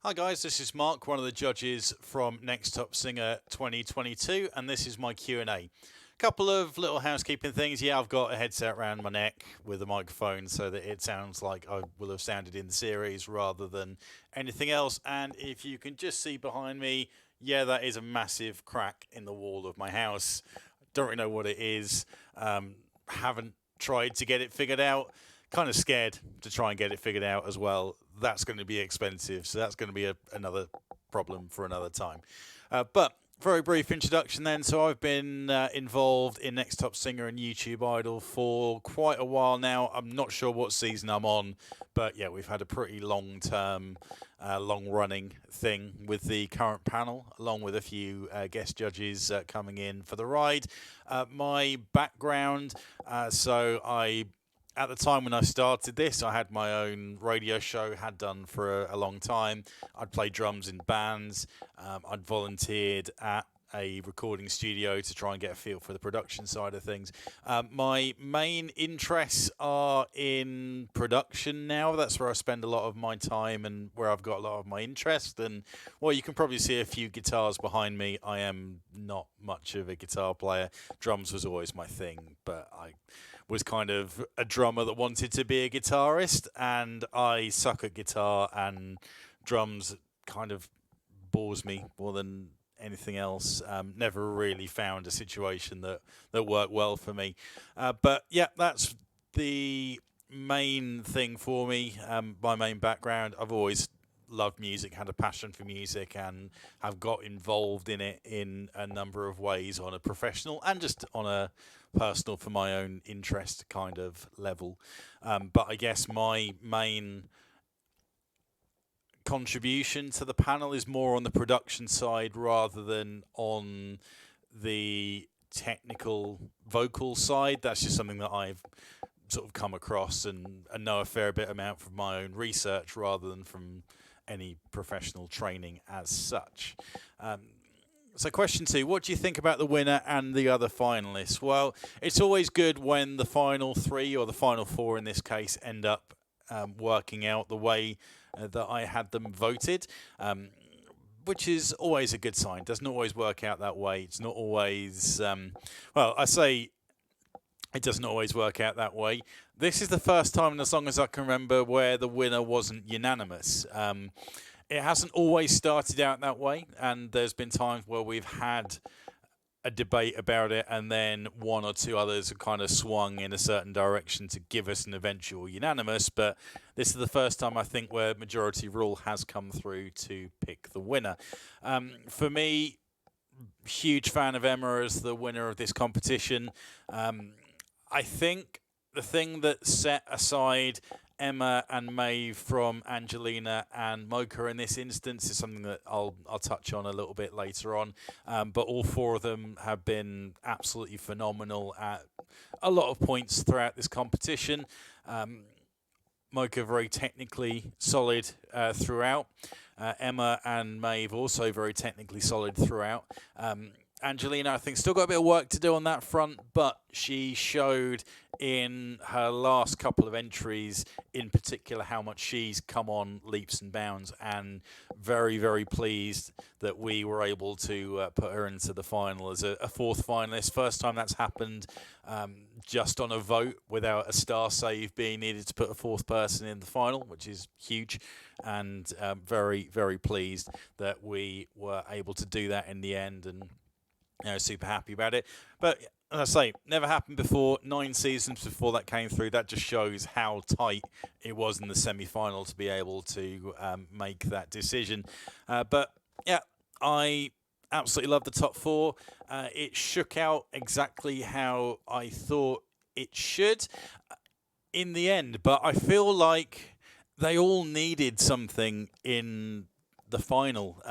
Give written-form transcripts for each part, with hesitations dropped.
Hi guys, this is Mark, one of the judges from Next Top Singer 2022, and this is my Q&A. Couple of little housekeeping things. Yeah, I've got a headset around my neck with a microphone so that it sounds like I will have sounded in the series rather than anything else. And if you can just see behind me, yeah, that is a massive crack in the wall of my house. Don't really know what it is. Haven't tried to get it figured out. Kind of scared to try and get it figured out as well. That's going to be expensive, so that's going to be another problem for another time. But very brief introduction then. So I've been involved in Next Top Singer and YouTube Idol for quite a while now. I'm not sure what season I'm on, but yeah, we've had a pretty long-term, long-running thing with the current panel, along with a few guest judges coming in for the ride. My background, so I at the time when I started this, I had my own radio show, had done for a long time. I'd played drums in bands. I'd volunteered at a recording studio to try and get a feel for the production side of things. My main interests are in production now. That's where I spend a lot of my time and where I've got a lot of my interest. And well, you can probably see a few guitars behind me. I am not much of a guitar player. Drums was always my thing, but I was kind of a drummer that wanted to be a guitarist, and I suck at guitar, and drums kind of bores me more than anything else. Never really found a situation that worked well for me. But yeah, that's the main thing for me. My main background, I've always loved music, had a passion for music, and have got involved in it in a number of ways on a professional and just on a personal for my own interest kind of level. But I guess my main contribution to the panel is more on the production side rather than on the technical vocal side. That's just something that I've sort of come across and know a fair bit amount from my own research rather than from any professional training as such. So question 2, what do you think about the winner and the other finalists? Well, it's always good when the final 3 or the final 4 in this case end up working out the way that I had them voted, which is always a good sign. Doesn't always work out that way. It's not always, well, I say it doesn't always work out that way. This is the first time, as long as I can remember, where the winner wasn't unanimous. It hasn't always started out that way, and there's been times where we've had a debate about it, and then one or two others have kind of swung in a certain direction to give us an eventual unanimous. But this is the first time, I think, where majority rule has come through to pick the winner. For me, huge fan of Emma as the winner of this competition. I think the thing that set aside Emma and Maeve from Angelina and Mocha in this instance is something that I'll touch on a little bit later on. But all 4 of them have been absolutely phenomenal at a lot of points throughout this competition. Mocha very technically solid throughout. Emma and Maeve also very technically solid throughout. Angelina, I think, still got a bit of work to do on that front, but she showed in her last couple of entries, in particular, how much she's come on leaps and bounds, and very, very pleased that we were able to put her into the final as a 4th finalist. First time that's happened just on a vote without a star save being needed to put a 4th person in the final, which is huge, and very, very pleased that we were able to do that in the end, and super happy about it. But as I say, never happened before. 9 seasons before that came through. That just shows how tight it was in the semi-final to be able to make that decision. But yeah, I absolutely love the top 4. It shook out exactly how I thought it should in the end. But I feel like they all needed something in the final.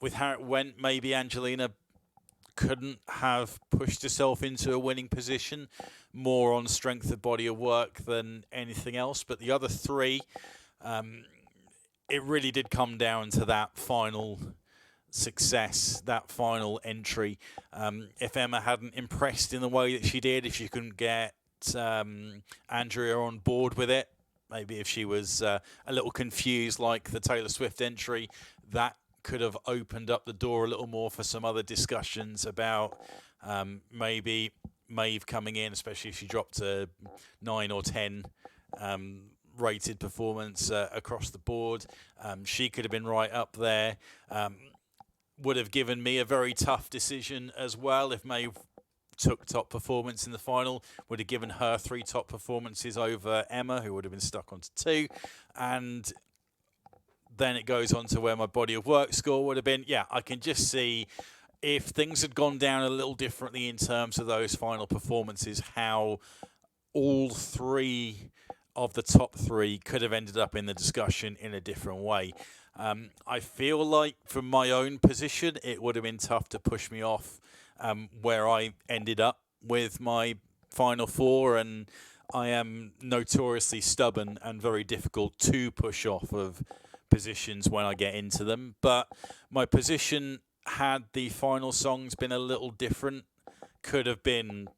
With how it went, maybe Angelina couldn't have pushed herself into a winning position more on strength of body of work than anything else. But the other 3, it really did come down to that final success, that final entry. If Emma hadn't impressed in the way that she did, if she couldn't get Andrea on board with it, Maybe if she was a little confused, like the Taylor Swift entry, that could have opened up the door a little more for some other discussions about maybe Maeve coming in, especially if she dropped a 9 or 10 rated performance across the board. She could have been right up there. Would have given me a very tough decision as well if Maeve took top performance in the final. Would have given her 3 top performances over Emma, who would have been stuck onto 2. And then it goes on to where my body of work score would have been. Yeah, I can just see if things had gone down a little differently in terms of those final performances, how all 3 of the top 3 could have ended up in the discussion in a different way. I feel like from my own position, it would have been tough to push me off where I ended up with my final 4, and I am notoriously stubborn and very difficult to push off of positions when I get into them. But my position, had the final songs been a little different, could have been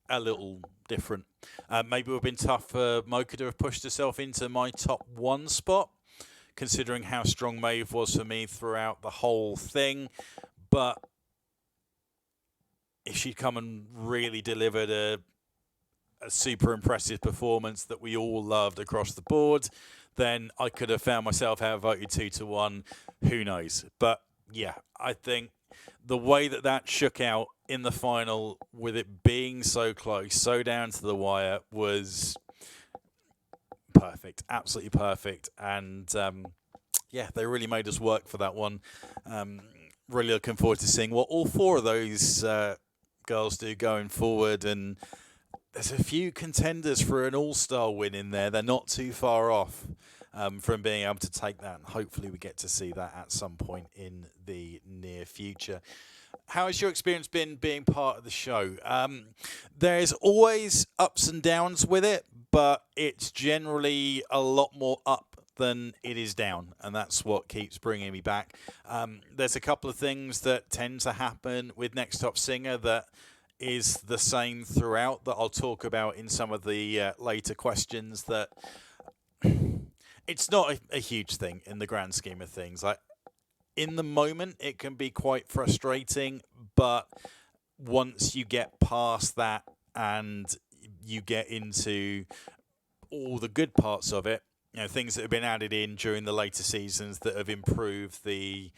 a little different. Maybe it would have been tough for Mocha to have pushed herself into my top 1 spot, considering how strong Maeve was for me throughout the whole thing. But if she'd come and really delivered a super impressive performance that we all loved across the board, then I could have found myself outvoted 2-1. Who knows? But yeah, I think the way that shook out in the final, with it being so close, so down to the wire, was perfect, absolutely perfect. And yeah, they really made us work for that one. Really looking forward to seeing what all 4 of those girls do going forward. And there's a few contenders for an all-star win in there. They're not too far off from being able to take that. And hopefully we get to see that at some point in the near future. How has your experience been being part of the show? There's always ups and downs with it, but it's generally a lot more up than it is down, and that's what keeps bringing me back. There's a couple of things that tend to happen with Next Top Singer that is the same throughout, that I'll talk about in some of the later questions, that it's not a huge thing in the grand scheme of things. Like, in the moment, it can be quite frustrating, but once you get past that and you get into all the good parts of it, you know, things that have been added in during the later seasons that have improved the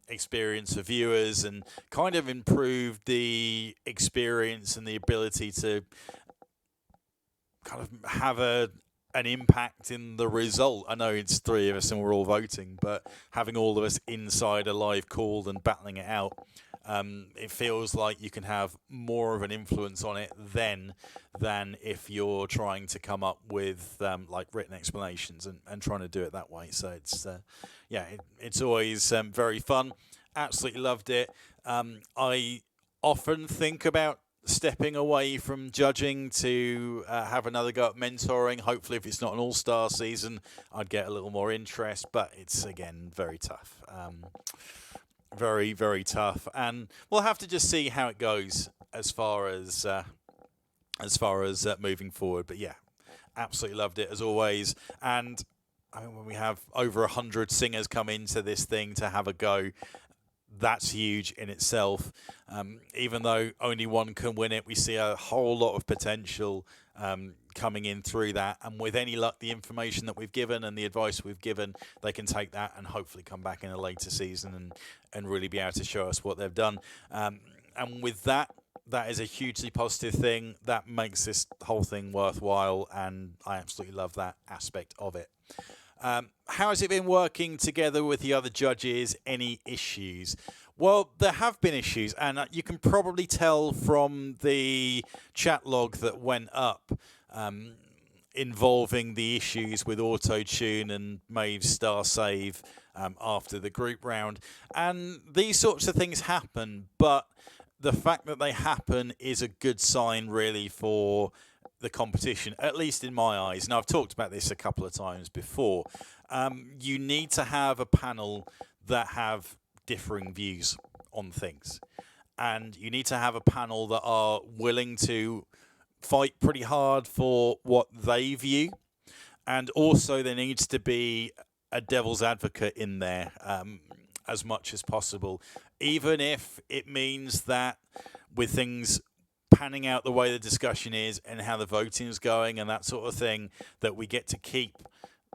experience of viewers and kind of improved the experience and the ability to kind of have an impact in the result. I know it's 3 of us and we're all voting, but having all of us inside a live call and battling it out, it feels like you can have more of an influence on it then than if you're trying to come up with like written explanations and trying to do it that way. So it's it's always very fun. Absolutely loved it. I often think about stepping away from judging to have another go at mentoring. Hopefully, if it's not an all-star season, I'd get a little more interest, but it's, again, very tough. Very, very tough. And we'll have to just see how it goes as far as moving forward. But yeah, absolutely loved it as always. And I mean, when we have over 100 singers come into this thing to have a go, that's huge in itself. Even though only one can win it, we see a whole lot of potential coming in through that. And with any luck, the information that we've given and the advice we've given, they can take that and hopefully come back in a later season and really be able to show us what they've done. And with that, that is a hugely positive thing. That makes this whole thing worthwhile, and I absolutely love that aspect of it. How has it been working together with the other judges? Any issues? Well, there have been issues, and you can probably tell from the chat log that went up involving the issues with auto-tune and Maeve's star save after the group round. And these sorts of things happen, but the fact that they happen is a good sign, really, for the competition, at least in my eyes. And I've talked about this a couple of times before. You need to have a panel that have differing views on things, and you need to have a panel that are willing to fight pretty hard for what they view, And also, there needs to be a devil's advocate in there as much as possible, even if it means that with things panning out the way the discussion is and how the voting is going and that sort of thing, that we get to keep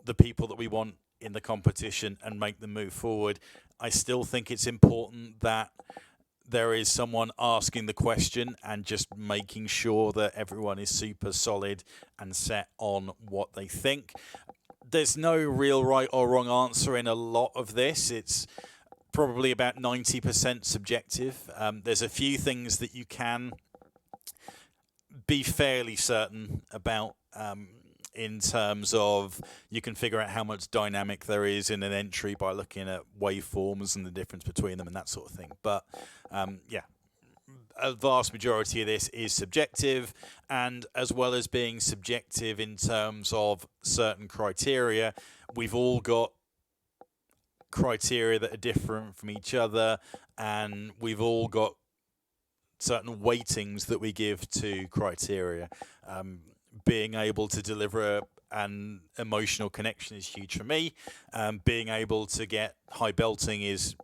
the people that we want in the competition and make them move forward. I still think it's important that there is someone asking the question and just making sure that everyone is super solid and set on what they think. There's no real right or wrong answer in a lot of this. It's probably about 90% subjective. There's a few things that you can be fairly certain about, in terms of you can figure out how much dynamic there is in an entry by looking at waveforms and the difference between them and that sort of thing. But yeah, a vast majority of this is subjective, and as well as being subjective in terms of certain criteria, we've all got criteria that are different from each other, and we've all got certain weightings that we give to criteria. Being able to deliver an emotional connection is huge for me. Being able to get high belting is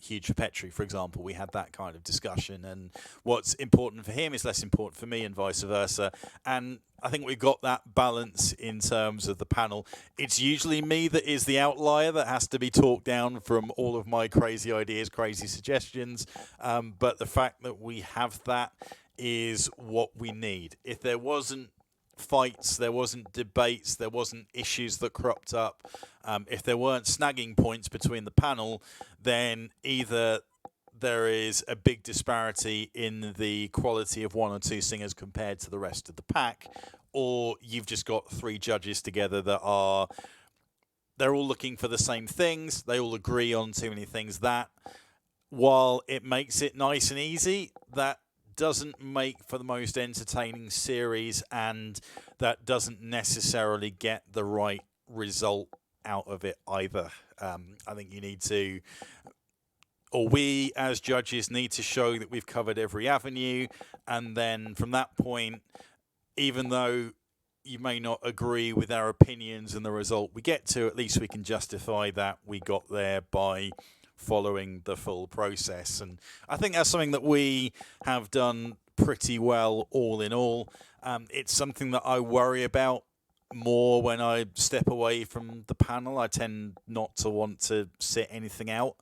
huge for Petri, for example. We had that kind of discussion, and what's important for him is less important for me, and vice versa. And I think we've got that balance in terms of the panel. It's usually me that is the outlier that has to be talked down from all of my crazy ideas, crazy suggestions. But the fact that we have that is what we need. If there wasn't fights, there wasn't debates, there wasn't issues that cropped up, if there weren't snagging points between the panel, then either there is a big disparity in the quality of one or two singers compared to the rest of the pack, or you've just got three judges together that they're all looking for the same things, they all agree on too many things. That, while it makes it nice and easy, that doesn't make for the most entertaining series, and that doesn't necessarily get the right result out of it either. I think you need to, or we as judges need to show that we've covered every avenue, and then from that point, even though you may not agree with our opinions and the result we get to, at least we can justify that we got there by following the full process. And I think that's something that we have done pretty well all in all. It's something that I worry about more when I step away from the panel. I tend not to want to sit anything out,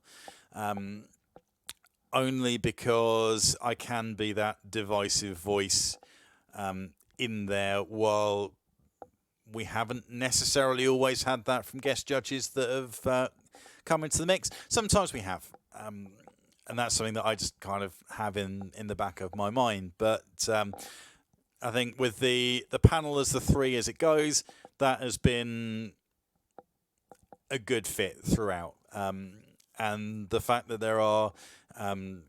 only because I can be that divisive voice in there, while we haven't necessarily always had that from guest judges that have come into the mix. Sometimes we have, and that's something that I just kind of have in the back of my mind. But I think with the panel as the three as it goes, that has been a good fit throughout. And the fact that there are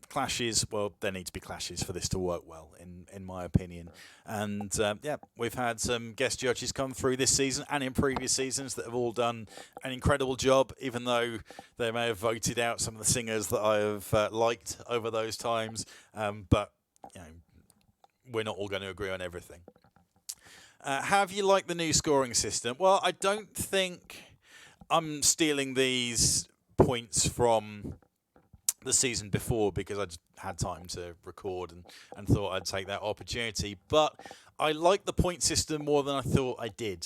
clashes, well, there need to be clashes for this to work well, in my opinion. And yeah, we've had some guest judges come through this season and in previous seasons that have all done an incredible job, even though they may have voted out some of the singers that I have liked over those times. But you know, we're not all going to agree on everything. Have you liked the new scoring system? Well, I don't think I'm stealing these points from the season before, because I just had time to record and thought I'd take that opportunity. But I like the point system more than I thought I did.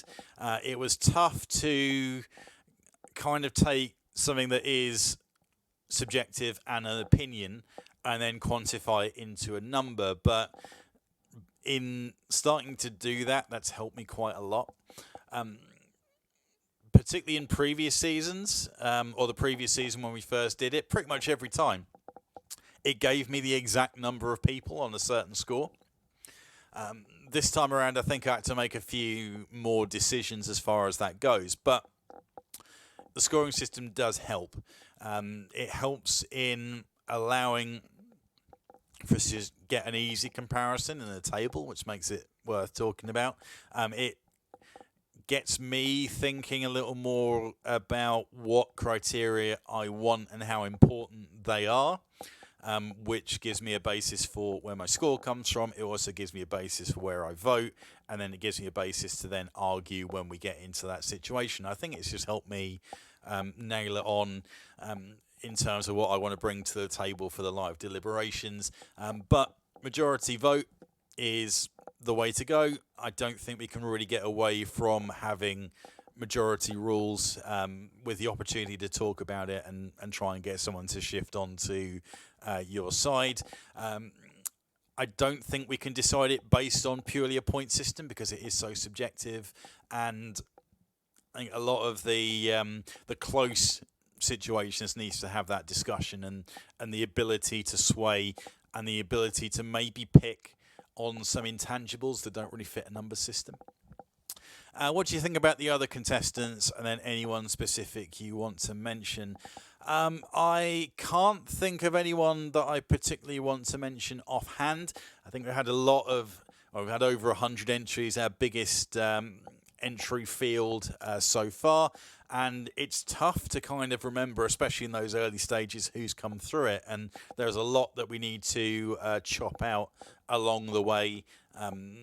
It was tough to kind of take something that is subjective and an opinion and then quantify it into a number. But in starting to do that, that's helped me quite a lot. Particularly in previous seasons, or the previous season when we first did it, pretty much every time, it gave me the exact number of people on a certain score. This time around, I think I had to make a few more decisions as far as that goes, but the scoring system does help. It helps in allowing for us to get an easy comparison in a table, which makes it worth talking about. It gets me thinking a little more about what criteria I want and how important they are. which gives me a basis for where my score comes from. It also gives me a basis for where I vote, and then it gives me a basis to then argue when we get into that situation. I think it's just helped me nail it on in terms of what I want to bring to the table for the live deliberations. But majority vote is the way to go. I don't think we can really get away from having majority rules with the opportunity to talk about it and try and get someone to shift onto your side. I don't think we can decide it based on purely a point system because it is so subjective, and I think a lot of the close situations needs to have that discussion and the ability to sway and the ability to maybe pick on some intangibles that don't really fit a number system. What do you think about the other contestants, and then anyone specific you want to mention? I can't think of anyone that I particularly want to mention offhand. I think we've had we've had over 100 entries, our biggest entry field so far, and it's tough to kind of remember, especially in those early stages, who's come through it, and there's a lot that we need to chop out along the way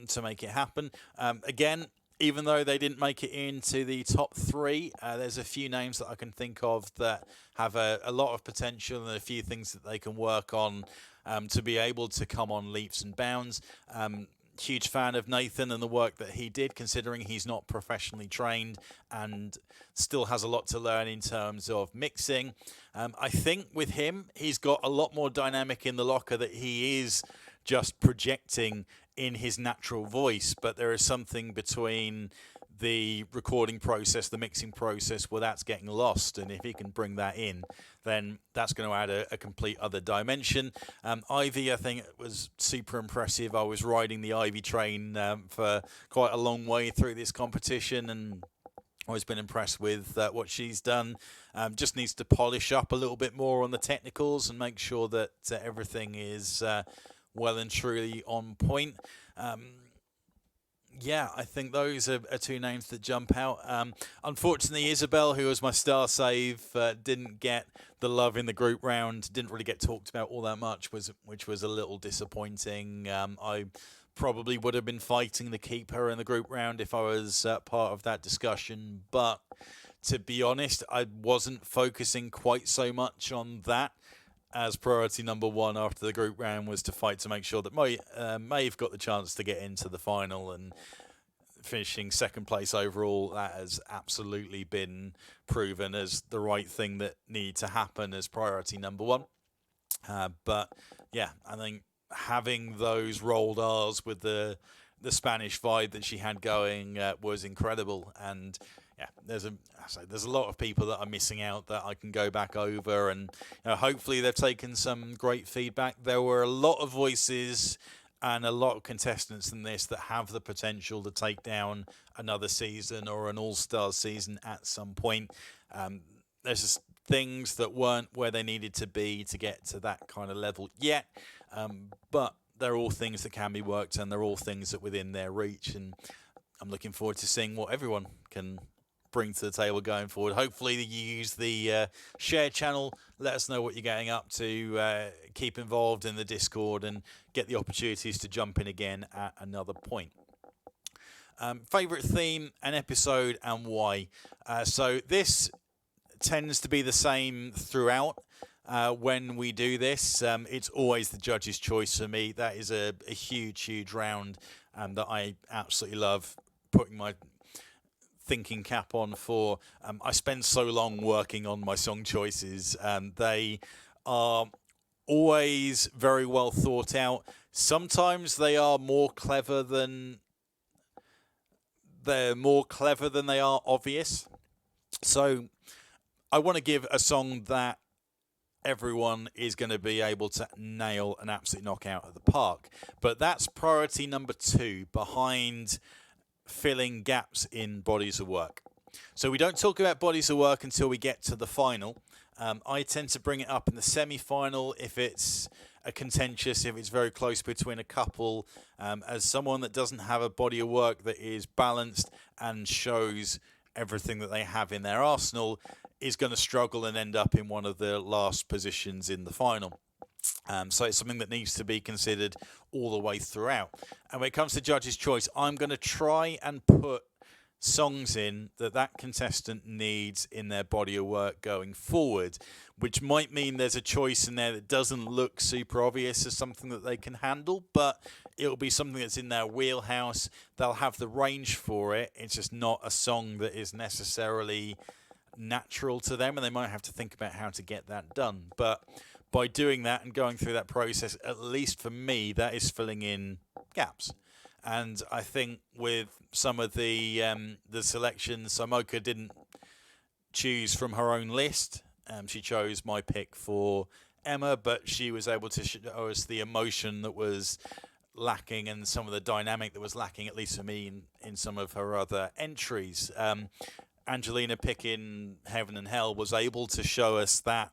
to make it happen. Again, even though they didn't make it into the top three, there's a few names that I can think of that have a lot of potential and a few things that they can work on to be able to come on leaps and bounds. Huge fan of Nathan and the work that he did, considering he's not professionally trained and still has a lot to learn in terms of mixing. I think with him, he's got a lot more dynamic in the locker that he is just projecting in his natural voice, but there is something between the recording process, the mixing process, where that's getting lost, and if he can bring that in, then that's going to add a complete other dimension. Ivy, I think, it was super impressive. I was riding the Ivy train for quite a long way through this competition, and always been impressed with what she's done. Just needs to polish up a little bit more on the technicals and make sure that everything is well and truly on point. Yeah, I think those are two names that jump out. Unfortunately, Isabel, who was my star save, didn't get the love in the group round, didn't really get talked about all that much, which was a little disappointing. I probably would have been fighting to keep her in the group round if I was part of that discussion, but to be honest, I wasn't focusing quite so much on that, as priority number one after the group round was to fight to make sure that Maeve got the chance to get into the final, and finishing second place overall, that has absolutely been proven as the right thing that needed to happen as priority number one. But yeah, I think having those rolled R's with the Spanish vibe that she had going was incredible, and yeah, there's a lot of people that are missing out that I can go back over, and hopefully they've taken some great feedback. There were a lot of voices and a lot of contestants in this that have the potential to take down another season or an all-star season at some point. There's just things that weren't where they needed to be to get to that kind of level yet, but they're all things that can be worked, and they're all things that are within their reach, and I'm looking forward to seeing what everyone can bring to the table going forward. Hopefully you use the share channel, let us know what you're getting up to, keep involved in the Discord, and get the opportunities to jump in again at another point. Favourite theme and episode, and why? So this tends to be the same throughout. When we do this, it's always the judge's choice for me. That is a huge round that I absolutely love putting my thinking cap on for. I spend so long working on my song choices, and they are always very well thought out. Sometimes they are more clever than they are obvious. So I want to give a song that everyone is going to be able to nail an absolute knockout of the park, but that's priority number 2 behind filling gaps in bodies of work. So we don't talk about bodies of work until we get to the final. I tend to bring it up in the semi-final if it's if it's very close between a couple. As someone that doesn't have a body of work that is balanced and shows everything that they have in their arsenal, is going to struggle and end up in one of the last positions in the final. So it's something that needs to be considered all the way throughout. And when it comes to judge's choice, I'm going to try and put songs in that contestant needs in their body of work going forward, which might mean there's a choice in there that doesn't look super obvious as something that they can handle, but it'll be something that's in their wheelhouse. They'll have the range for it. It's just not a song that is necessarily natural to them, and they might have to think about how to get that done. But by doing that and going through that process, at least for me, that is filling in gaps. And I think with some of the selections, Samoka didn't choose from her own list. She chose my pick for Emma, but she was able to show us the emotion that was lacking and some of the dynamic that was lacking, at least for me, in some of her other entries. Angelina picking Heaven and Hell was able to show us that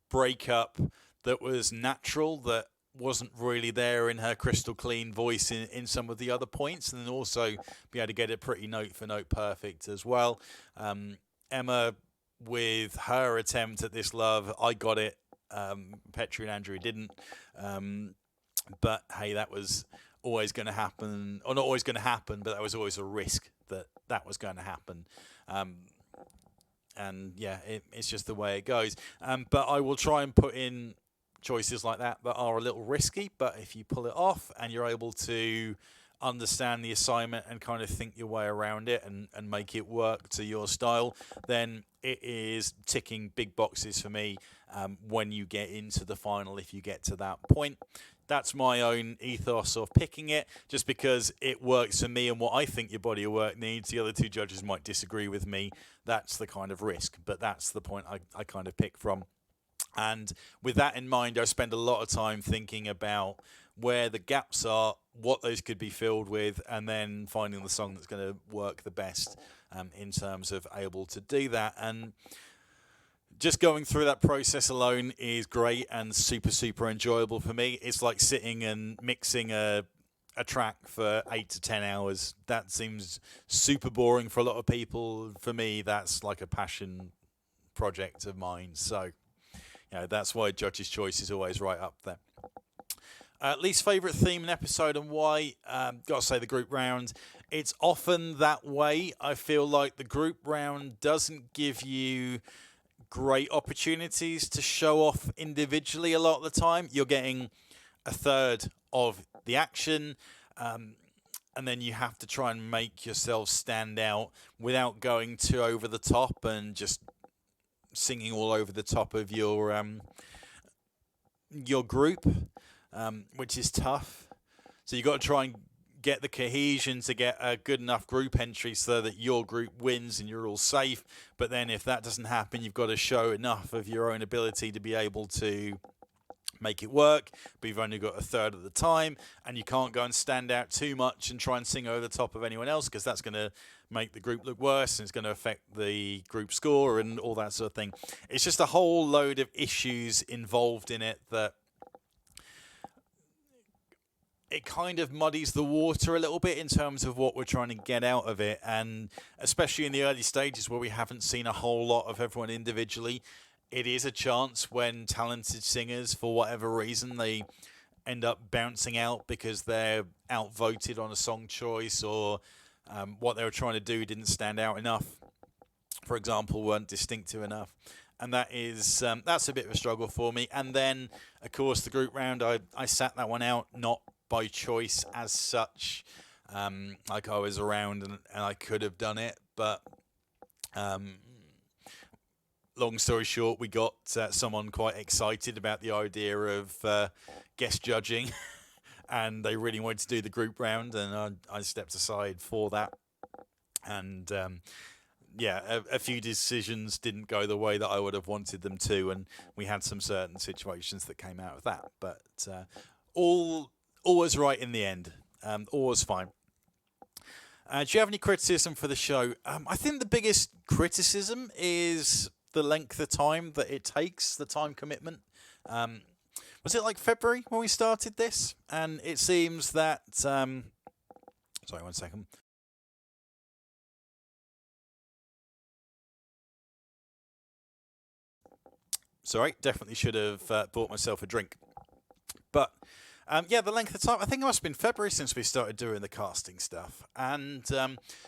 breakup that was natural, that wasn't really there in her crystal clean voice in some of the other points, and then also be able to get it pretty note for note perfect as well. Emma, with her attempt at this love, I got it. Petri and Andrew didn't. But hey, that was always going to happen, or not always going to happen, but that was always a risk that was going to happen. And yeah, it's just the way it goes. But I will try and put in choices like that are a little risky, but if you pull it off and you're able to understand the assignment and kind of think your way around it and make it work to your style, then it is ticking big boxes for me when you get into the final, if you get to that point. That's my own ethos of picking it, just because it works for me and what I think your body of work needs. The other two judges might disagree with me. That's the kind of risk, but that's the point I kind of pick from. And with that in mind, I spend a lot of time thinking about where the gaps are, what those could be filled with, and then finding the song that's going to work the best in terms of able to do that. And just going through that process alone is great and super, super enjoyable for me. It's like sitting and mixing a track for 8 to 10 hours. That seems super boring for a lot of people. For me, that's like a passion project of mine. So that's why Judge's Choice is always right up there. Least favourite theme and episode and why? Got to say the group round. It's often that way. I feel like the group round doesn't give you great opportunities to show off individually a lot of the time. You're getting a third of the action, and then you have to try and make yourself stand out without going too over the top and just singing all over the top of your group, which is tough. So you've got to try and get the cohesion to get a good enough group entry so that your group wins and you're all safe. But then if that doesn't happen, you've got to show enough of your own ability to be able to make it work, but you've only got a third of the time, and you can't go and stand out too much and try and sing over the top of anyone else, because that's going to make the group look worse and it's going to affect the group score and all that sort of thing. It's just a whole load of issues involved in it that it kind of muddies the water a little bit in terms of what we're trying to get out of it, and especially in the early stages where we haven't seen a whole lot of everyone individually, it is a chance when talented singers, for whatever reason, they end up bouncing out because they're outvoted on a song choice, or what they were trying to do didn't stand out enough, for example, weren't distinctive enough. And that is that's a bit of a struggle for me. And then, of course, the group round, I sat that one out, not by choice as such. Like I was around and I could have done it, but long story short, we got someone quite excited about the idea of guest judging, and they really wanted to do the group round, and I stepped aside for that. And a few decisions didn't go the way that I would have wanted them to, and we had some certain situations that came out of that. But all was right in the end. All was fine. Do you have any criticism for the show? I think the biggest criticism is the length of time that it takes, the time commitment. Was it like February when we started this? And it seems that... sorry, 1 second. Sorry, definitely should have bought myself a drink. But yeah, the length of time, I think it must have been February since we started doing the casting stuff. And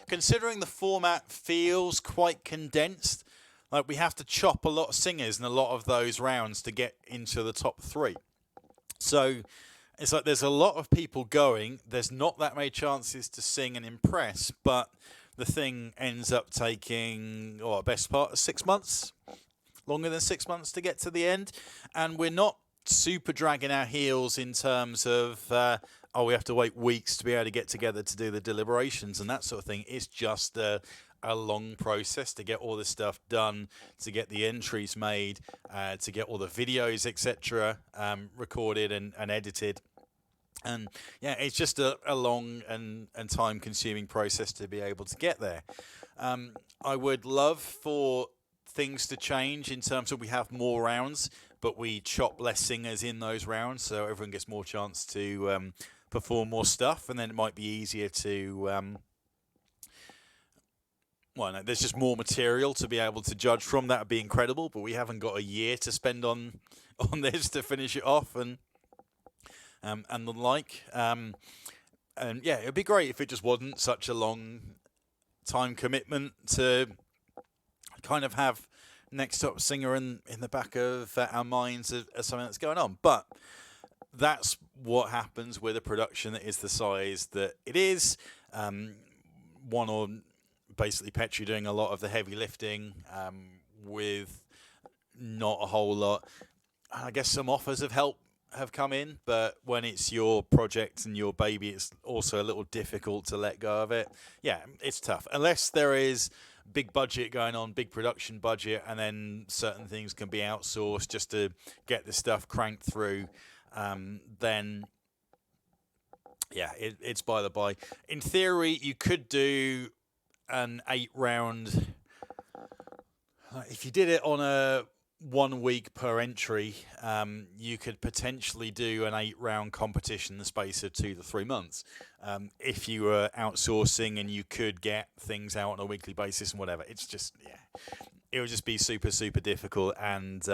considering the format feels quite condensed, like we have to chop a lot of singers in a lot of those rounds to get into the top 3. So it's like there's a lot of people going. There's not that many chances to sing and impress, but the thing ends up taking, best part of 6 months, longer than 6 months to get to the end. And we're not super dragging our heels in terms of, we have to wait weeks to be able to get together to do the deliberations and that sort of thing. It's just a long process to get all this stuff done, to get the entries made, to get all the videos, etc., recorded and edited. And yeah, it's just a long and time-consuming process to be able to get there. I would love for things to change in terms of we have more rounds, but we chop less singers in those rounds, so everyone gets more chance to perform more stuff, and then it might be easier to... there's just more material to be able to judge from. That would be incredible, but we haven't got a year to spend on this to finish it off, and the like. And yeah, it'd be great if it just wasn't such a long time commitment to kind of have Next Top Singer in the back of our minds as something that's going on. But that's what happens with a production that is the size that it is. Basically Petri doing a lot of the heavy lifting with not a whole lot. I guess some offers have come in, but when it's your project and your baby, it's also a little difficult to let go of it. Yeah, it's tough. Unless there is big budget going on, big production budget, and then certain things can be outsourced just to get the stuff cranked through, then yeah, it's by the by. In theory, you could do an 8-round. If you did it on a 1 week per entry, you could potentially do an 8-round competition in the space of 2 to 3 months. If you were outsourcing and you could get things out on a weekly basis and whatever, it's just, yeah, it would just be super, super difficult and,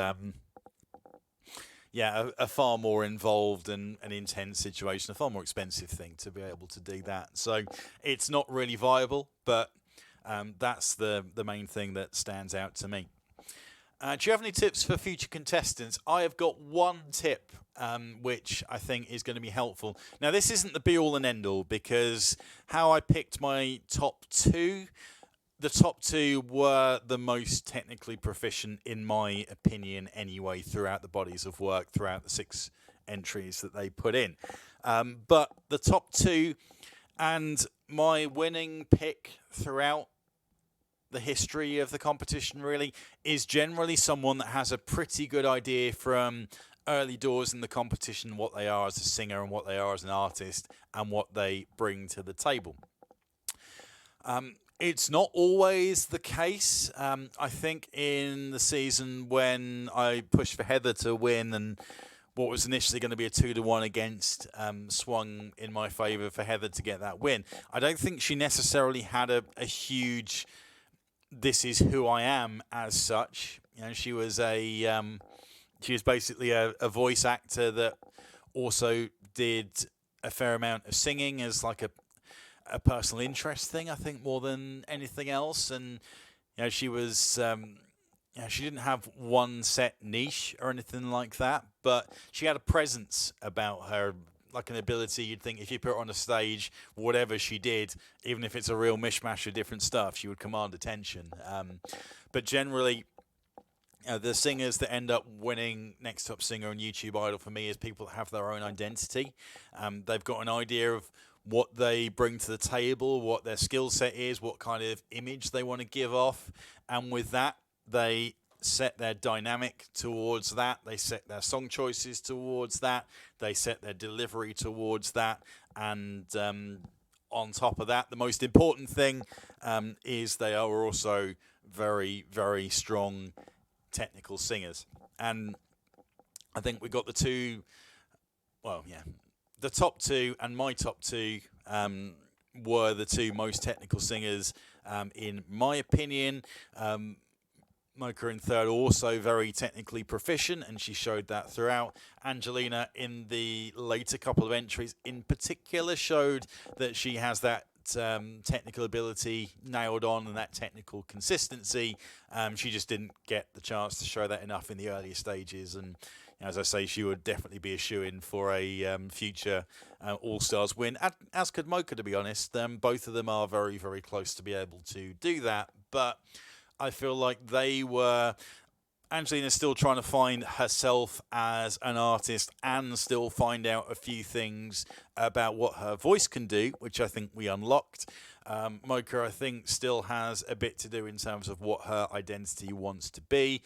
a far more involved and an intense situation, a far more expensive thing to be able to do that. So it's not really viable, but that's the main thing that stands out to me. Do you have any tips for future contestants? I have got one tip, which I think is going to be helpful. Now, this isn't the be-all and end-all, because how I picked my top 2, the top 2 were the most technically proficient, in my opinion, anyway, throughout the bodies of work, throughout the 6 entries that they put in. But the top 2 and my winning pick throughout the history of the competition really is generally someone that has a pretty good idea from early doors in the competition what they are as a singer and what they are as an artist and what they bring to the table. It's not always the case. I think in the season when I pushed for Heather to win and what was initially going to be a 2-1 against swung in my favour for Heather to get that win, I don't think she necessarily had a huge "this is who I am" as such. You know, she was basically a voice actor that also did a fair amount of singing as like a personal interest thing, I think, more than anything else. And you know, she was she didn't have one set niche or anything like that, but she had a presence about her, like an ability. You'd think if you put her on a stage, whatever she did, even if it's a real mishmash of different stuff, she would command attention. But generally, the singers that end up winning Next Top Singer and YouTube Idol for me is people that have their own identity. They've got an idea of what they bring to the table, what their skill set is, what kind of image they want to give off, and with that, they set their dynamic towards that, they set their song choices towards that, they set their delivery towards that, and on top of that, the most important thing is they are also very, very strong technical singers. And I think we got the top 2 and my top 2 were the 2 most technical singers in my opinion. Mocha in third, also very technically proficient, and she showed that throughout. Angelina, in the later couple of entries in particular, showed that she has that technical ability nailed on and that technical consistency. She just didn't get the chance to show that enough in the earlier stages, and as I say, she would definitely be a shoo-in for a future All-Stars win, as could Mocha, to be honest. Both of them are very, very close to be able to do that, but I feel like Angelina's still trying to find herself as an artist and still find out a few things about what her voice can do, which I think we unlocked. Mocha, I think, still has a bit to do in terms of what her identity wants to be.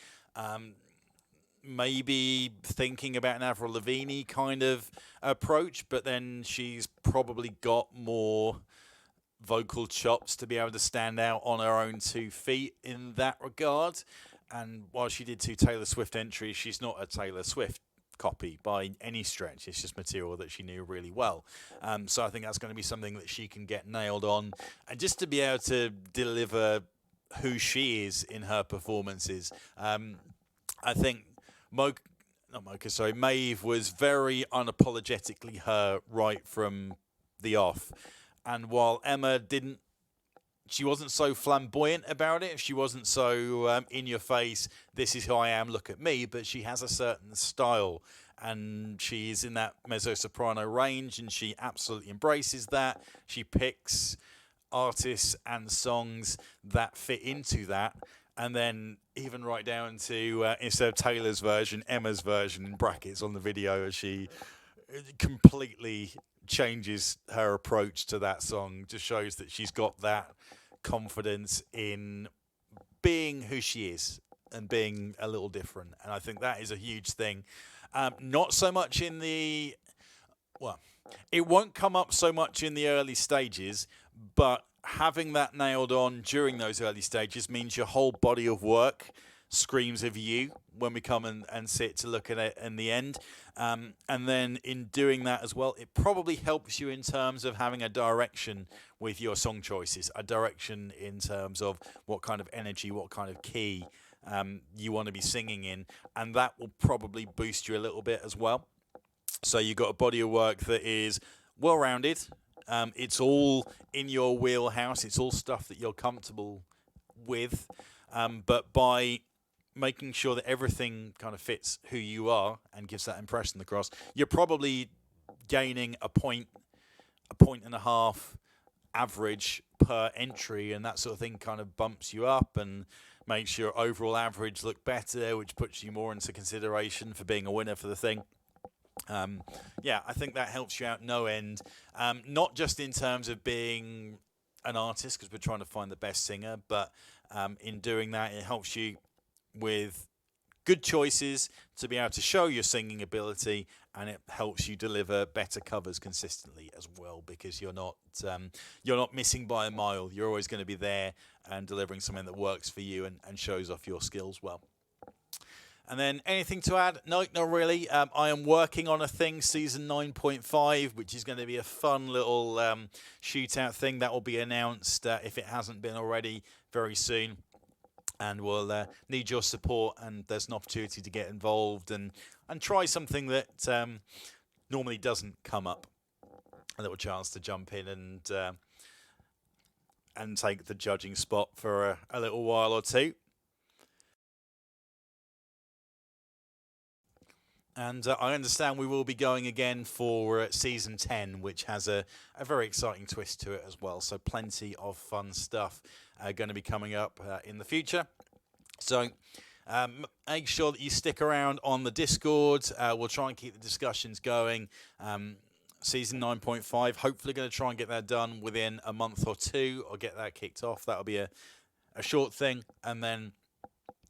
Maybe thinking about an Avril Lavigne kind of approach, but then she's probably got more vocal chops to be able to stand out on her own 2 feet in that regard. And while she did 2 Taylor Swift entries, she's not a Taylor Swift copy by any stretch. It's just material that she knew really well. So I think that's going to be something that she can get nailed on. And just to be able to deliver who she is in her performances, I think Maeve was very unapologetically her right from the off. And while Emma she wasn't so flamboyant about it, she wasn't so in your face, this is who I am, look at me, but she has a certain style, and she's in that mezzo-soprano range, and she absolutely embraces that. She picks artists and songs that fit into that, and then even right down to, instead of Taylor's version, Emma's version in brackets on the video, as she completely changes her approach to that song. Just shows that she's got that confidence in being who she is and being a little different. And I think that is a huge thing. Not so much in the... Well, it won't come up so much in the early stages, but having that nailed on during those early stages means your whole body of work screams of you when we come and sit to look at it in the end. And then in doing that as well, it probably helps you in terms of having a direction with your song choices, a direction in terms of what kind of energy, what kind of key you want to be singing in, and that will probably boost you a little bit as well. So you've got a body of work that is well-rounded. It's all in your wheelhouse. It's all stuff that you're comfortable with. But by making sure that everything kind of fits who you are and gives that impression across, you're probably gaining a point and a half average per entry, and that sort of thing kind of bumps you up and makes your overall average look better, which puts you more into consideration for being a winner for the thing. I think that helps you out no end, not just in terms of being an artist, because we're trying to find the best singer, but in doing that, it helps you with good choices to be able to show your singing ability, and it helps you deliver better covers consistently as well, because you're not missing by a mile. You're always going to be there and delivering something that works for you and shows off your skills well. And then anything to add? No, not really. I am working on a thing, season 9.5, which is going to be a fun little shootout thing that will be announced, if it hasn't been already, very soon. And we'll need your support, and there's an opportunity to get involved and try something that normally doesn't come up. A little chance to jump in and take the judging spot for a little while or two. And I understand we will be going again for Season 10, which has a very exciting twist to it as well. So plenty of fun stuff going to be coming up in the future. So make sure that you stick around on the Discord. We'll try and keep the discussions going. Season 9.5, hopefully going to try and get that done within a month or two, or get that kicked off. That'll be a short thing. And then...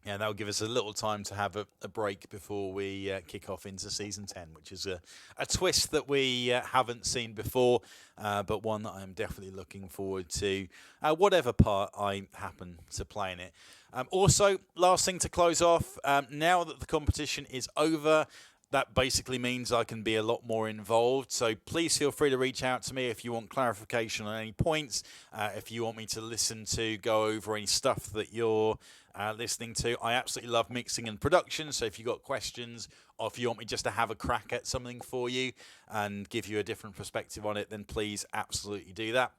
yeah, that'll give us a little time to have a break before we kick off into Season 10, which is a twist that we haven't seen before, but one that I'm definitely looking forward to, whatever part I happen to play in it. Also, last thing to close off, now that the competition is over, that basically means I can be a lot more involved. So please feel free to reach out to me if you want clarification on any points, if you want me to go over any stuff that you're listening to. I absolutely love mixing and production, so if you've got questions or if you want me just to have a crack at something for you and give you a different perspective on it, then please absolutely do that.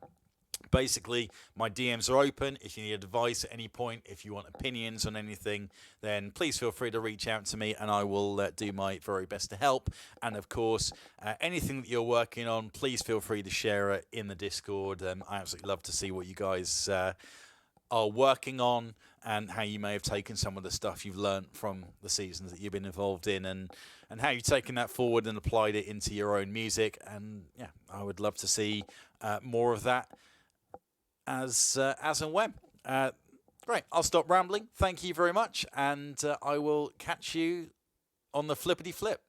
Basically, my DMs are open. If you need advice at any point, if you want opinions on anything, then please feel free to reach out to me and I will do my very best to help. And of course, anything that you're working on, please feel free to share it in the Discord. I absolutely love to see what you guys are working on and how you may have taken some of the stuff you've learned from the seasons that you've been involved in, and how you've taken that forward and applied it into your own music. And yeah, I would love to see more of that as and when. Right, I'll stop rambling. Thank you very much, and I will catch you on the flippity flip.